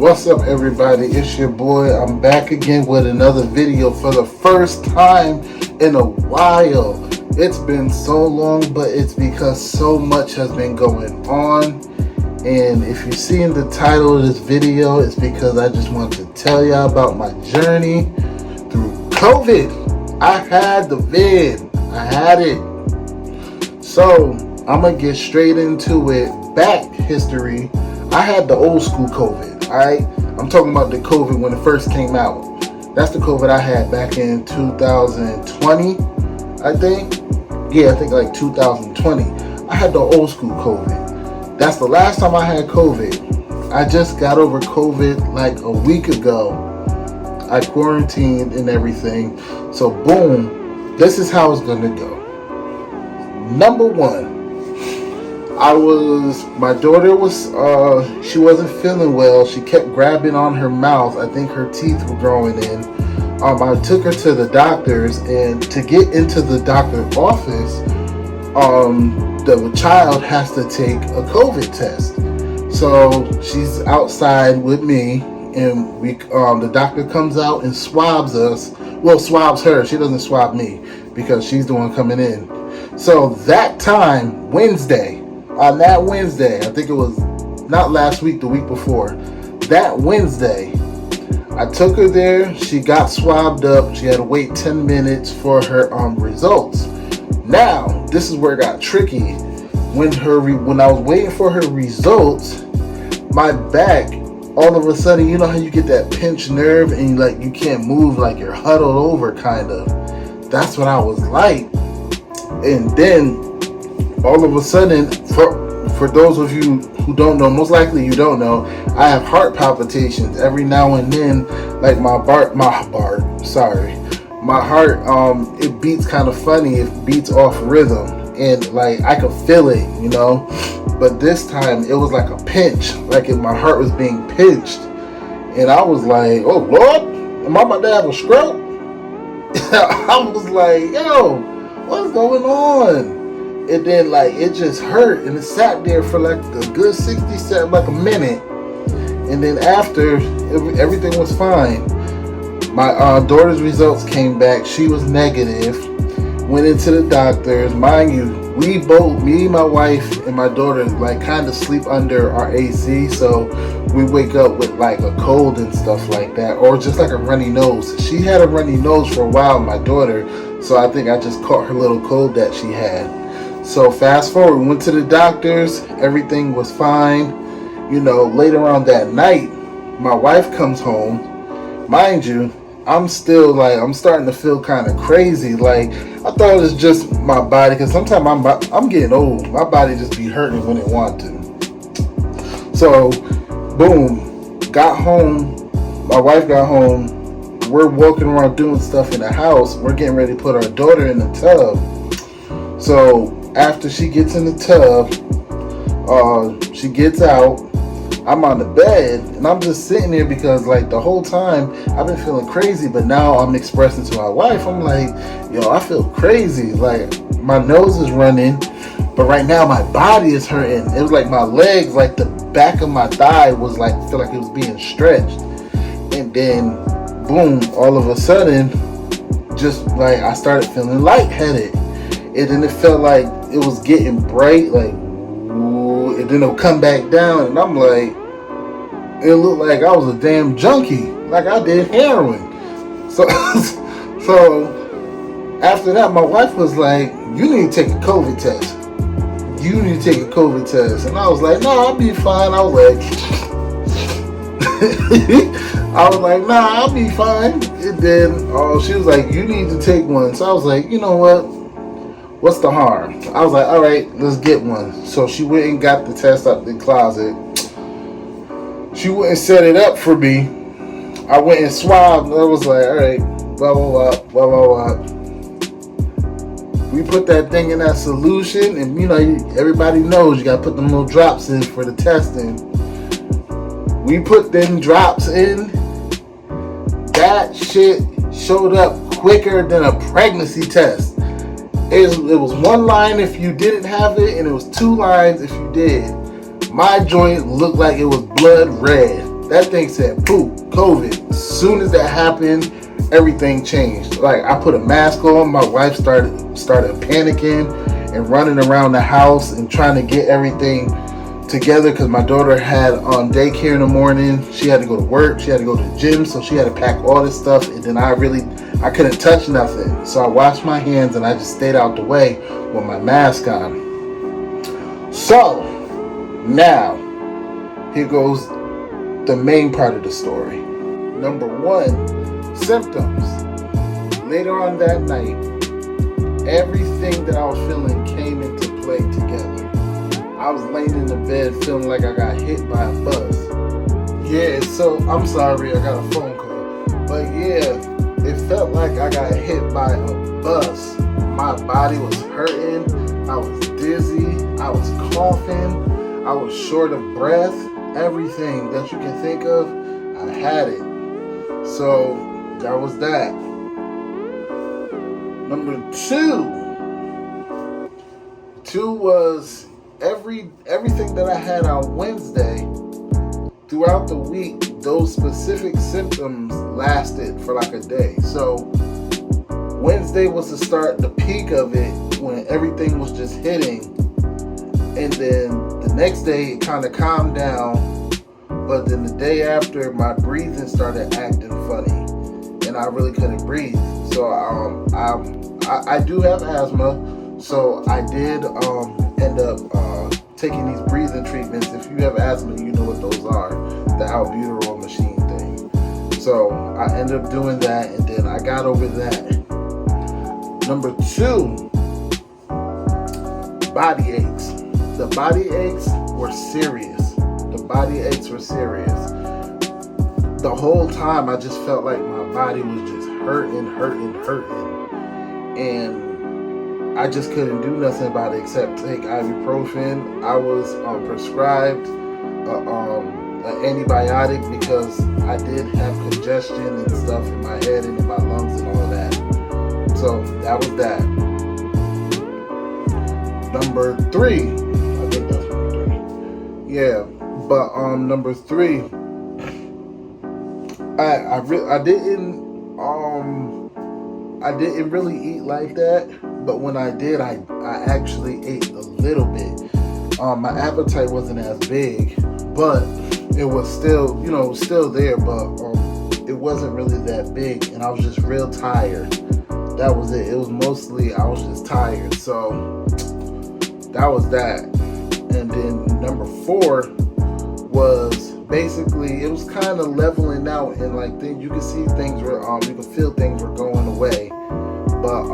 What's up, everybody? It's your boy. I'm back again with another video for the first time in a while. It's been so long, but it's because so much has been going on. And if you're seeing the title of this video, it's because I just want to tell y'all about my journey through COVID. I had the vid. I had it. So I'm gonna get straight into it. Back history. I had the old school COVID. Alright? I'm talking about the COVID when it first came out. That's the COVID I had back in 2020, I think. Yeah, I think like 2020. I had the old school COVID. That's the last time I had COVID. I just got over COVID like a week ago. I quarantined and everything. So boom, this is how it's gonna go. Number one, my daughter was, she wasn't feeling well. She kept grabbing on her mouth. I think her teeth were growing in. I took her to the doctors, and to get into the doctor's office, the child has to take a COVID test. So she's outside with me, and the doctor comes out and swabs us. Well, swabs her. She doesn't swab me because she's the one coming in. So that time, on that Wednesday, I think it was not last week, the week before, that Wednesday, I took her there. She got swabbed up. She had to wait 10 minutes for her results. Now, this is where it got tricky. When I was waiting for her results, my back, all of a sudden, you know how you get that pinched nerve and you can't move, like you're huddled over, kind of. That's what I was like. And then all of a sudden, for those of you who don't know, most likely you don't know, I have heart palpitations every now and then. Like my heart, it beats kind of funny. It beats off rhythm, and I could feel it, you know. But this time it was like a pinch, like if my heart was being pinched, and I was like, "Oh Lord, am I about to have a stroke?" I was like, "Yo, what's going on?" And then it just hurt, and it sat there for like a good 60 like a minute, and then after everything was fine. My daughter's results came back. She was negative. Went into the doctors. Mind you, we both, me, my wife, and my daughter, kind of sleep under our AC, so we wake up with a cold and stuff like that, or just a runny nose. She had a runny nose for a while, my daughter, so I think I just caught her little cold that she had. So fast forward, we went to the doctors, everything was fine. You know, later on that night, my wife comes home. Mind you, I'm still I'm starting to feel kind of crazy. I thought it was just my body, because sometimes I'm getting old. My body just be hurting when it wants to. So, boom, got home. My wife got home. We're walking around doing stuff in the house. We're getting ready to put our daughter in the tub. So after she gets in the tub, she gets out. I'm on the bed, and I'm just sitting there because the whole time I've been feeling crazy, but now I'm expressing to my wife, I'm like, yo, I feel crazy. My nose is running, but right now my body is hurting. It was my legs, the back of my thigh was feel like it was being stretched. And then boom, all of a sudden, just I started feeling lightheaded. And then it felt like it was getting bright, and then it'll come back down, and I'm like, it looked like I was a damn junkie, like I did heroin. So after that, my wife was like, you need to take a COVID test. You need to take a COVID test. And I was like, no, I'll be fine. I was like, nah, I'll be fine. And then she was like, you need to take one. So I was like, you know what? What's the harm? I was like, all right, let's get one. So she went and got the test out the closet. She went and set it up for me. I went and swabbed. I was like, all right, blah, blah, blah, blah, blah, blah. We put that thing in that solution, and everybody knows you got to put them little drops in for the testing. We put them drops in. That shit showed up quicker than a pregnancy test. It was one line if you didn't have it, and it was two lines if you did. My joint looked like it was blood red. That thing said, "Poop, COVID." As soon as that happened, everything changed. Like, I put a mask on. My wife started panicking and running around the house and trying to get everything together because my daughter had daycare in the morning. She had to go to work. She had to go to the gym, so she had to pack all this stuff. And then I couldn't touch nothing. So I washed my hands and I just stayed out the way with my mask on. So now here goes the main part of the story. Number one, symptoms. Later on that night, everything that I was feeling came into play together. I was laying in the bed feeling like I got hit by a bus. Yeah, so I'm sorry, I got a phone call. But yeah, it felt like I got hit by a bus. My body was hurting. I was dizzy. I was coughing. I was short of breath. Everything that you can think of, I had it. So that was that. Number two was everything that I had on Wednesday. Throughout the week, those specific symptoms lasted for like a day. So Wednesday was the peak of it when everything was just hitting. And then the next day it kind of calmed down. But then the day after, my breathing started acting funny. And I really couldn't breathe. So I do have asthma. So I did end up taking these breathing treatments. If you have asthma, you know what those are. The albuterol machine thing. So I ended up doing that, and then I got over that. Number two, body aches. The body aches were serious. The whole time I just felt like my body was just hurting. And I just couldn't do nothing about it except take ibuprofen. I was prescribed an antibiotic because I did have congestion and stuff in my head and in my lungs and all of that. So that was that. Number three. I think that's number three. Yeah, but number three. I didn't really eat like that, but when I did, I actually ate a little bit. My appetite wasn't as big, but it was still, still there, but it wasn't really that big, and I was just real tired. That was it. It was mostly I was just tired. So that was that. And then number four was basically it was kind of leveling out, and like you could see things were you could feel things were going away. But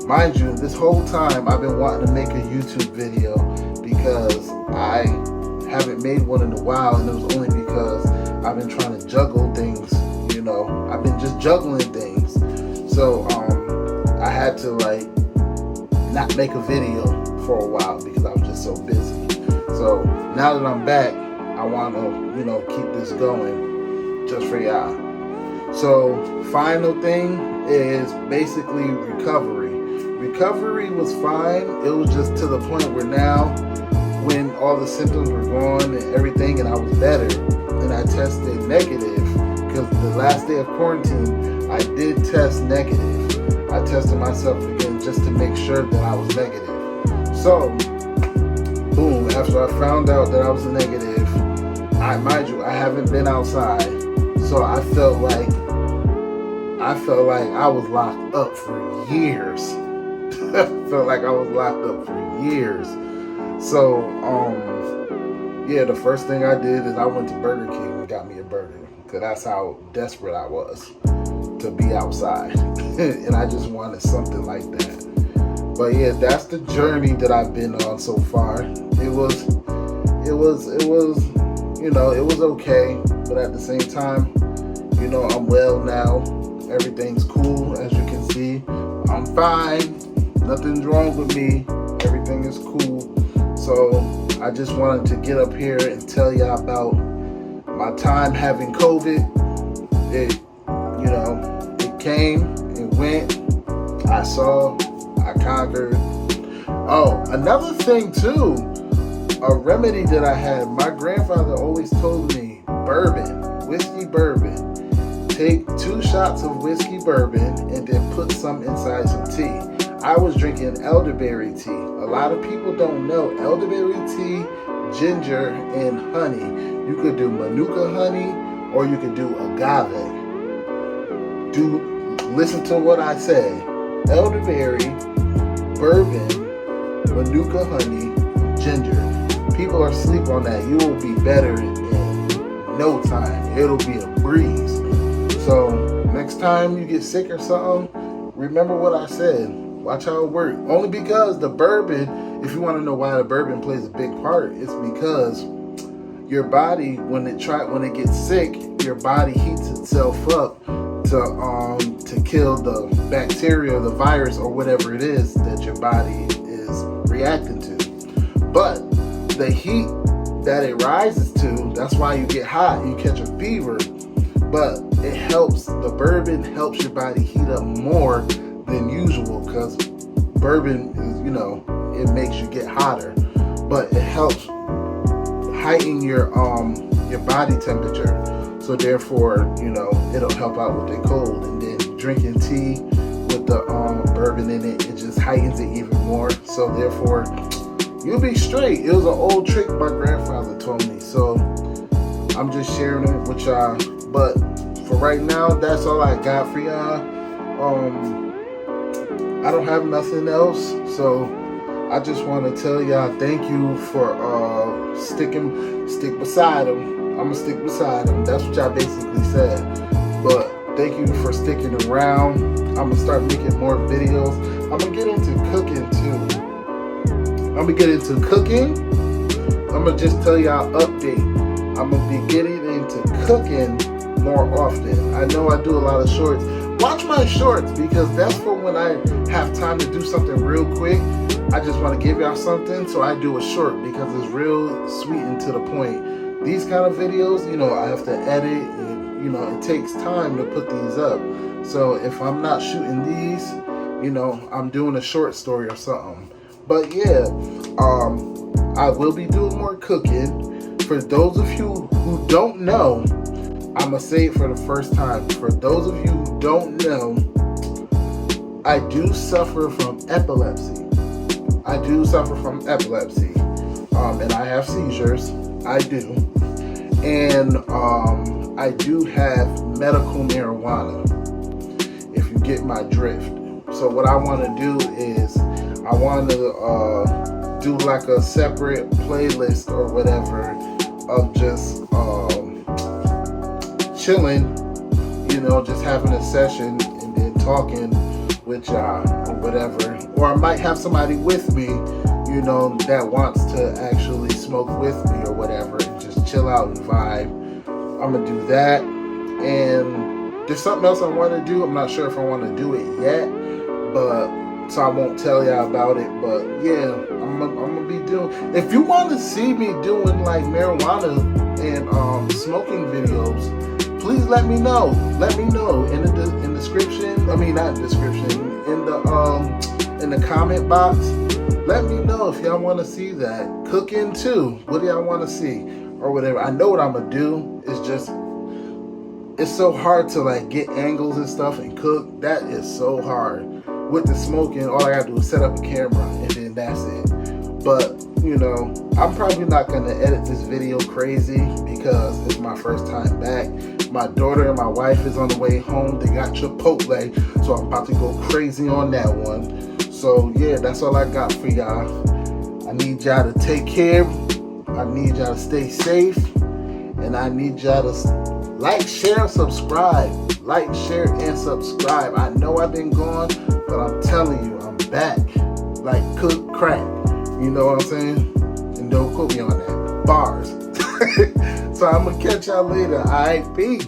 mind you, this whole time I've been wanting to make a YouTube video because I haven't made one in a while, and it was only because I've been trying to juggle things. I've been just juggling things. So I had to not make a video for a while because I was just so busy. So now that I'm back, I want to keep this going just for y'all. So final thing is basically recovery. Recovery was fine. It was just to the point where now, when all the symptoms were gone and everything, and I was better, and I tested negative, because the last day of quarantine, I did test negative. I tested myself again just to make sure that I was negative. So, boom, after I found out that I was negative, mind you, I haven't been outside, so I felt like I was locked up for years. I felt like I was locked up for years. So, yeah, the first thing I did is I went to Burger King and got me a burger, because that's how desperate I was to be outside. And I just wanted something like that. But yeah, that's the journey that I've been on so far. It was okay, but at the same time, I'm well now. Everything's cool, as you can see. I'm fine. Nothing's wrong with me. Everything is cool. So I just wanted to get up here and tell y'all about my time having COVID. It came, it went. I saw, I conquered. Oh, another thing too. A remedy that I had, my grandfather always told me bourbon. shots of whiskey bourbon and then put some inside some tea. I was drinking elderberry tea. A lot of people don't know elderberry tea, ginger, and honey. You could do manuka honey or you could do agave. Listen to what I say. Elderberry, bourbon, manuka honey, ginger. People are asleep on that. You will be better in no time. It'll be a breeze. So next time you get sick or something, remember what I said. Watch how it works. Only because the bourbon, if you want to know why the bourbon plays a big part, it's because your body, when it gets sick, your body heats itself up to kill the bacteria, the virus, or whatever it is that your body is reacting to. But the heat that it rises to, that's why you get hot, you catch a fever. But it helps, the bourbon helps your body heat up more than usual, because bourbon is, it makes you get hotter, but it helps heighten your body temperature. So therefore, it'll help out with the cold. And then drinking tea with the bourbon in it, it just heightens it even more. So therefore, you'll be straight. It was an old trick my grandfather told me. So I'm just sharing it with y'all. But for right now, that's all I got for y'all. I don't have nothing else. So I just want to tell y'all thank you for stick beside him. I'm gonna stick beside him. That's what y'all basically said. But thank you for sticking around. I'm gonna start making more videos. I'm gonna get into cooking too. I'm gonna just tell y'all update. I'm gonna be getting into cooking more often. I know I do a lot of shorts. Watch my shorts, because that's for when I have time to do something real quick. I just want to give y'all something, so I do a short because it's real sweet and to the point. These kind of videos, I have to edit, and it takes time to put these up. So if I'm not shooting these, I'm doing a short story or something. But yeah, I will be doing more cooking. For those of you who don't know, I'm gonna say it for the first time. For those of you who don't know, I do suffer from epilepsy. And I have seizures. I do. And I do have medical marijuana, if you get my drift. So what I want to do is I want to do like a separate playlist or whatever of just chilling, just having a session and then talking with y'all or whatever. Or I might have somebody with me, that wants to actually smoke with me or whatever, and just chill out and vibe. I'm gonna do that. And there's something else I want to do. I'm not sure if I want to do it yet, but so I won't tell y'all about it. But yeah, I'm gonna be doing. If you want to see me doing like marijuana and smoking videos, please let me know. Let me know in the description. I mean, not description. In the comment box. Let me know if y'all want to see that. Cooking too. What do y'all want to see or whatever? I know what I'm gonna do. It's so hard to like get angles and stuff and cook. That is so hard. With the smoking, all I gotta do is set up a camera and then that's it. But I'm probably not gonna edit this video crazy because it's my first time back. My daughter and my wife is on the way home. They got Chipotle, so I'm about to go crazy on that one. So yeah, that's all I got for y'all. I need y'all to take care. I need y'all to stay safe. And I need y'all to like, share, and subscribe. Like, share, and subscribe. I know I've been gone, but I'm telling you, I'm back. Like cook crack. You know what I'm saying? And don't quote me on that. Bars. So I'm going to catch y'all later. All right, peace.